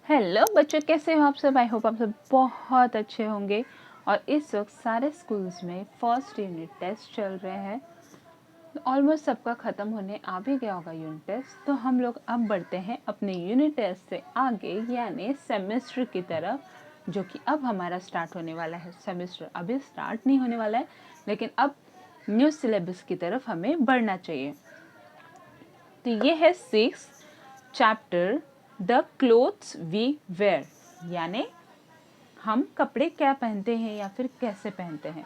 Hello बच्चों, कैसे हो आप सब। आई होप आप सब बहुत अच्छे होंगे। और इस वक्त सारे स्कूल्स में फर्स्ट यूनिट टेस्ट चल रहे हैं। ऑलमोस्ट सबका ख़त्म होने आ भी गया होगा यूनिट टेस्ट। तो हम लोग अब बढ़ते हैं अपने यूनिट टेस्ट से आगे, यानी सेमेस्टर की तरफ, जो कि अब हमारा स्टार्ट होने वाला है। सेमेस्टर अभी स्टार्ट नहीं होने वाला है, लेकिन अब न्यू सिलेबस की तरफ हमें बढ़ना चाहिए। तो ये है 6 chapter, the clothes we wear, यानी हम कपड़े क्या पहनते हैं या फिर कैसे पहनते हैं।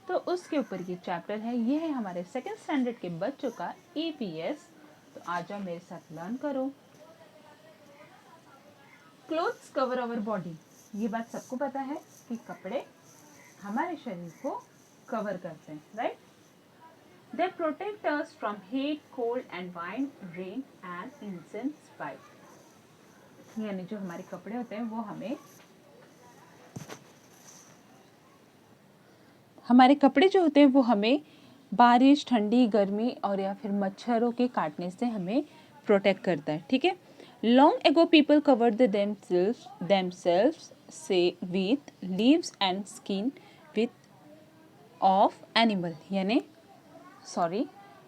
तो उसके ऊपर ये चैप्टर है। ये है हमारे सेकेंड स्टैंडर्ड के बच्चों का ईपीएस। तो आ जाओ मेरे साथ लर्न करो। क्लोथ्स कवर अवर बॉडी, ये बात सबको पता है कि कपड़े हमारे शरीर को कवर करते हैं, right. They protect us from heat, cold and wind, rain and incense fire, यानी जो हमारे कपड़े होते हैं वो हमारे कपड़े जो होते हैं वो हमें बारिश, ठंडी, गर्मी और या फिर मच्छरों के काटने से हमें प्रोटेक्ट करता है, ठीक है। Long ago people covered themselves से with leaves and skin width of animal, यानी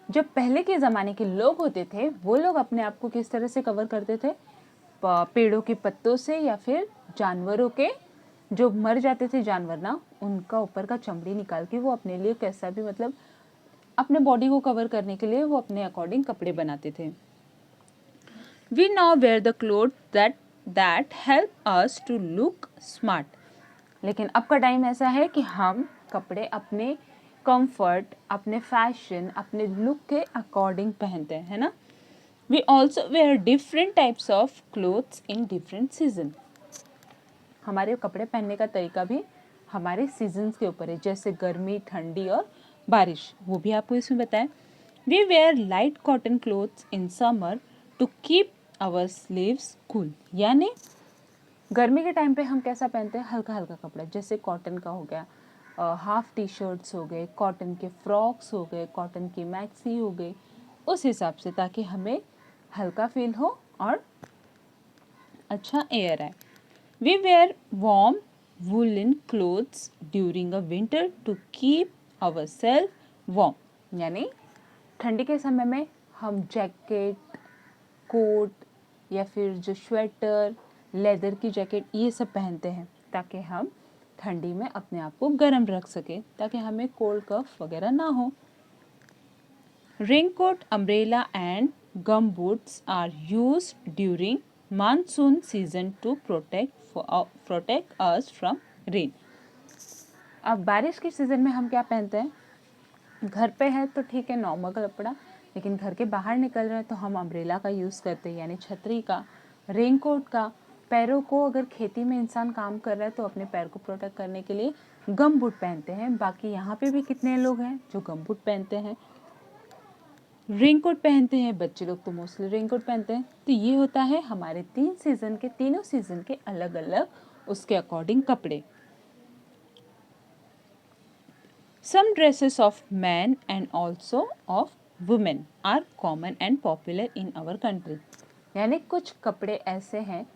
जब पहले के ज़माने के लोग होते थे वो लोग अपने आप को किस तरह से कवर करते थे? पेड़ों के पत्तों से या फिर जानवरों के, जो मर जाते थे जानवर ना, उनका ऊपर का चमड़ी निकाल के वो अपने लिए कैसा भी, मतलब अपने बॉडी को कवर करने के लिए वो अपने अकॉर्डिंग कपड़े बनाते थे। We now wear the cloth that help us to look smart, लेकिन अब का टाइम ऐसा है कि हम कपड़े अपने कंफर्ट, अपने फैशन, अपने लुक के अकॉर्डिंग पहनते हैं, है ना। We also wear different types of clothes in different season, हमारे कपड़े पहनने का तरीका भी हमारे सीजन्स के ऊपर है, जैसे गर्मी, ठंडी और बारिश, वो भी आपको इसमें बताएं। We wear light cotton clothes in summer to keep our sleeves cool, यानी गर्मी के टाइम पे हम कैसा पहनते हैं? हल्का हल्का कपड़ा, जैसे कॉटन का हो गया, हाफ टी शर्ट्स हो गए, कॉटन के फ्रॉक्स हो गए, कॉटन की मैक्सी हो गई, उस हिसाब से, ताकि हमें हल्का फील हो और अच्छा एयर आए। We wear warm woollen clothes during a winter to keep our self warm, यानी ठंडी के समय में हम जैकेट, कोट या फिर जो स्वेटर, लेदर की जैकेट, ये सब पहनते हैं ताकि हम ठंडी में अपने आप को गर्म रख सकें, ताकि हमें कोल्ड कफ वगैरह ना हो। Raincoat, umbrella and gum boots are used during monsoon season to protect us from rain. अब बारिश के सीजन में हम क्या पहनते हैं? घर पे है तो ठीक है, नॉर्मल कपड़ा, लेकिन घर के बाहर निकल रहे हैं तो हम अम्ब्रेला का यूज़ करते हैं, यानी छतरी का, रेनकोट का। पैरों को, अगर खेती में इंसान काम कर रहा है तो अपने पैर को प्रोटेक्ट करने के लिए गम बूट पहनते हैं। बाकी यहाँ पे भी कितने लोग हैं जो गम बूट पहनते हैं, रेनकोट पहनते हैं, बच्चे लोग तो मोस्टली रेनकोट पहनते हैं। तो ये होता है हमारे तीनों सीजन के अलग अलग उसके अकॉर्डिंग कपड़े। Some dresses of men and also of women are common and popular in our country. यानी कुछ कपड़े ऐसे हैं,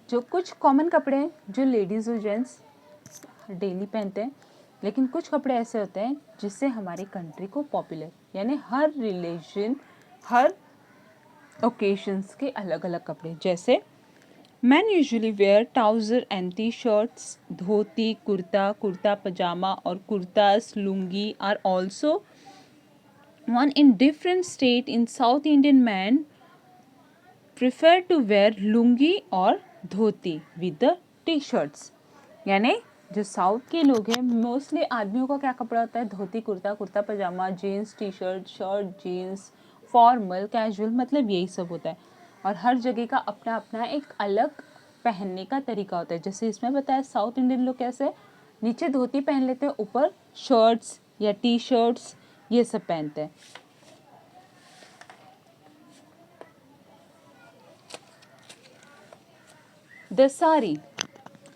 जो कुछ कॉमन कपड़े हैं जो लेडीज़ और जेंट्स डेली पहनते हैं, लेकिन कुछ कपड़े ऐसे होते हैं जिससे हमारी कंट्री को पॉपुलर, यानी हर रिलीजन, हर ओकेशंस के अलग अलग कपड़े। जैसे Men usually wear trouser and t-shirts, धोती, कुर्ता, कुर्ता पजामा और kurtas, lungi are also worn in different state. In South Indian men prefer to wear lungi और धोती with the t-shirts, यानी जो साउथ के लोग हैं, मोस्टली आदमियों का क्या कपड़ा होता है? Dhoti, kurta, kurta pajama, jeans, T shirt, shirt, jeans, formal, casual, मतलब यही सब होता है। और हर जगह का अपना अपना एक अलग पहनने का तरीका होता है। जैसे इसमें बताया, साउथ इंडियन लोग कैसे नीचे धोती पहन लेते हैं, ऊपर शर्ट्स या टी शर्ट्स ये सब पहनते हैं।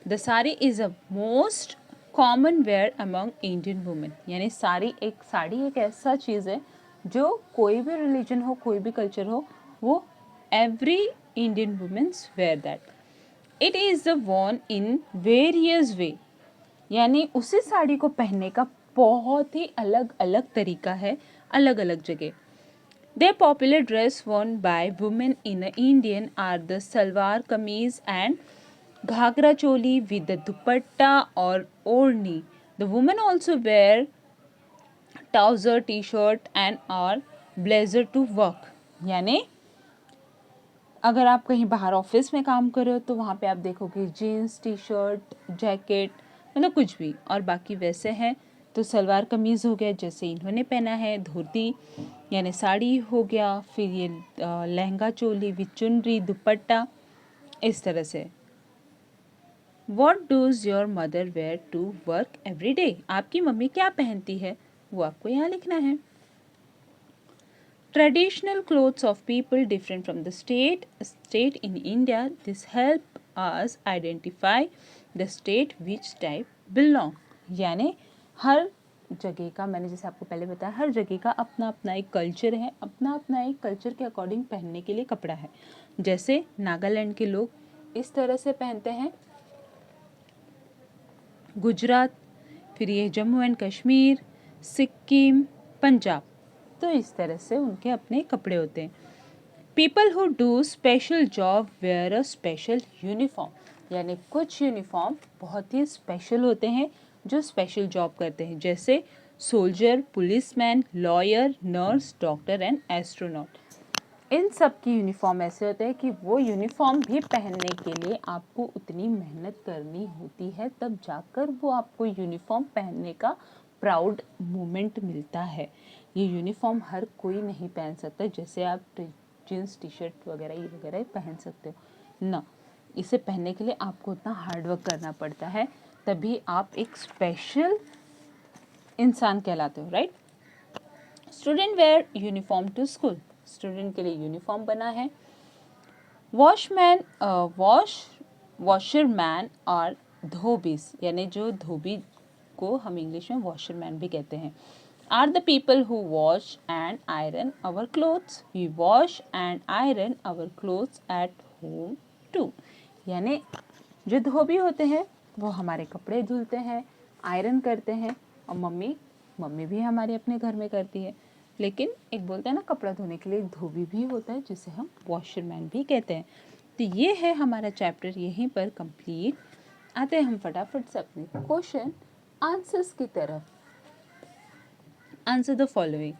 The sari is a most common wear among Indian women, यानी साड़ी एक ऐसा चीज़ है जो कोई भी रिलीजन हो, कोई भी कल्चर हो, वो every Indian women's wear that. It is worn in various way, यानी उसी साड़ी को पहनने का बहुत ही अलग अलग तरीका है, अलग अलग जगह। The popular dress worn by women in Indian are the salwar kameez and ghagra choli with the dupatta or orni. The women also wear trouser, t-shirt and or blazer to work. यानी अगर आप कहीं बाहर office में काम कर रहे हो तो वहाँ पे आप देखोगे जीन्स, टी शर्ट, जैकेट, मतलब कुछ भी। और बाकी वैसे हैं तो सलवार कमीज़ हो गया जैसे इन्होंने पहना है, धोती यानी साड़ी हो गया, फिर ये लहंगा चोली विद चुनरी, दुपट्टा, इस तरह से। What does your mother wear to work every day? आपकी मम्मी क्या पहनती है वो आपको यहाँ लिखना है। Traditional clothes of people different from the state in India. This help us identify the state which type belong. यानी हर जगह का, मैंने जैसे आपको पहले बताया, हर जगह का अपना अपना एक कल्चर है, अपना अपना एक कल्चर के अकॉर्डिंग पहनने के लिए कपड़ा है। जैसे नागालैंड के लोग इस तरह से पहनते हैं, गुजरात, फिर ये जम्मू एंड कश्मीर, सिक्किम, पंजाब, तो इस तरह से उनके अपने कपड़े होते हैं। People who do special job wear a special uniform, यानी कुछ यूनिफॉर्म बहुत ही स्पेशल होते हैं जो स्पेशल जॉब करते हैं, जैसे soldier, policeman, lawyer, nurse, doctor and astronaut. इन सब की यूनिफॉर्म ऐसे होते हैं कि वो यूनिफॉर्म भी पहनने के लिए आपको उतनी मेहनत करनी होती है, तब जाकर वो आपको यूनिफॉर्म पहनने का प्राउड मोमेंट मिलता है। ये यूनिफॉर्म हर कोई नहीं पहन सकता, जैसे आप जीन्स, टी शर्ट वगैरह ये वगैरह पहन सकते हो ना, इसे पहनने के लिए आपको उतना हार्डवर्क करना पड़ता है, तभी आप एक स्पेशल इंसान कहलाते हो, right. Student wear uniform to school, student के लिए यूनिफॉर्म बना है। वॉशमैन, वॉशरमैन और धोबीस, यानी जो धोबी को हम इंग्लिश में वॉशरमैन भी कहते हैं, are the people who wash and iron our clothes. We wash and iron our clothes at home too, यानी जो धोबी होते हैं वो हमारे कपड़े धुलते हैं, आयरन करते हैं, और मम्मी भी हमारे अपने घर में करती है। लेकिन एक बोलते हैं ना, कपड़ा धोने के लिए एक धोबी भी होता है जिसे हम वॉशरमैन भी कहते हैं। तो ये है हमारा चैप्टर यहीं पर कंप्लीट। आते हैं हम फटाफट से अपने क्वेश्चन आंसर्स की तरफ। Answer the following.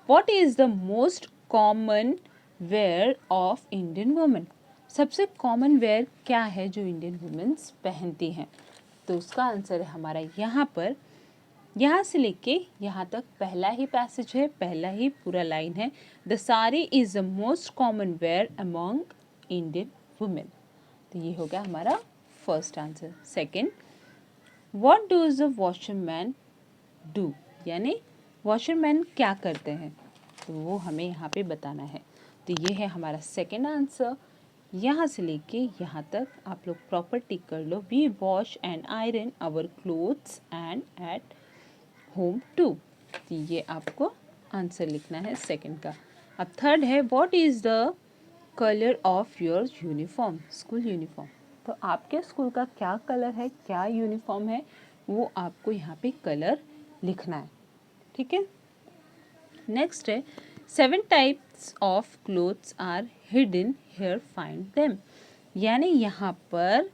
What is the most common wear of Indian women? सबसे कॉमन वेयर क्या है जो इंडियन वुमेन्स पहनती हैं? तो उसका आंसर है हमारा यहाँ पर, यहाँ से लेके यहाँ तक पहला ही पैसेज है, पहला ही पूरा लाइन है। The sari is the most common wear among Indian women. तो ये हो गया हमारा first answer. Second, what does the washerman do, यानी वॉशरमैन क्या करते हैं, तो वो हमें यहाँ पे बताना है। तो ये है हमारा सेकंड आंसर। यहाँ से लेके यहाँ तक आप लोग प्रॉपर टिक कर लो। We wash and iron our clothes and at home too, तो ये आपको आंसर लिखना है सेकंड का। अब थर्ड है, what is the colour of your uniform, school uniform. तो आपके स्कूल का क्या कलर है, क्या यूनिफॉर्म है, वो आपको यहाँ पे कलर लिखना है, ठीक है। नेक्स्ट है, 7 types of clothes are hidden here, find them. यानी यहाँ पर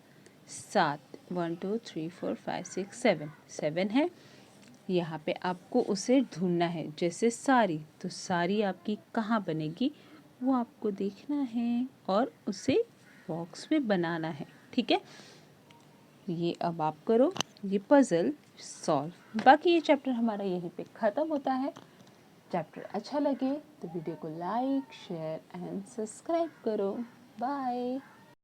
7, 1 2 3 4 5 6 7 है, यहाँ पे आपको उसे ढूंढना है। जैसे साड़ी, तो साड़ी आपकी कहाँ बनेगी वो आपको देखना है और उसे बॉक्स में बनाना है, ठीक है। ये अब आप करो ये पजल सॉल्व। बाकी ये चैप्टर हमारा यहीं पे ख़त्म होता है। चैप्टर अच्छा लगे तो वीडियो को लाइक, शेयर एंड सब्सक्राइब करो। बाय।